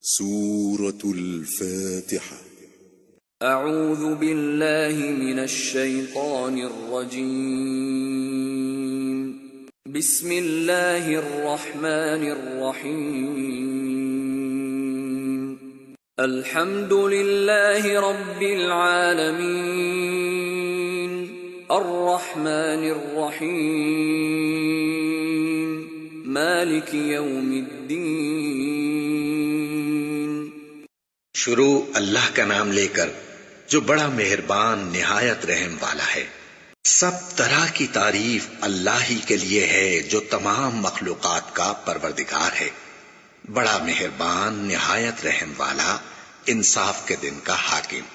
سورة الفاتحة. اعوذ باللہ من الشیطان الرجیم. بسم اللہ الرحمن الرحیم. الحمد للہ رب العالمین الرحمن الرحیم مالک یوم الدین. شروع اللہ کا نام لے کر جو بڑا مہربان نہایت رحم والا ہے. سب طرح کی تعریف اللہ ہی کے لیے ہے جو تمام مخلوقات کا پروردگار ہے، بڑا مہربان نہایت رحم والا، انصاف کے دن کا حاکم.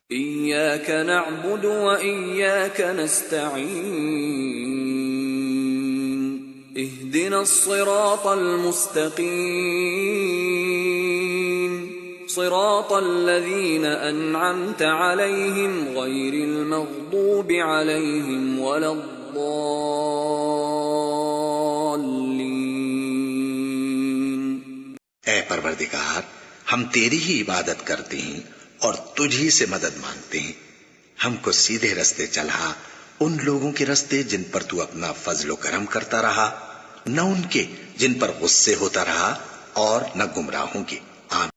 ایاک نعبد و ایاک نستعین اہدنا الصراط المستقیم صراط الذین انعمت علیہم غیر المغضوب علیہم ولا الضالین. اے پروردگار، ہم تیری ہی عبادت کرتے ہیں اور تجھ ہی سے مدد مانگتے ہیں. ہم کو سیدھے رستے چلا، ان لوگوں کے رستے جن پر تو اپنا فضل و کرم کرتا رہا، نہ ان کے جن پر غصے ہوتا رہا، اور نہ گمراہوں کے.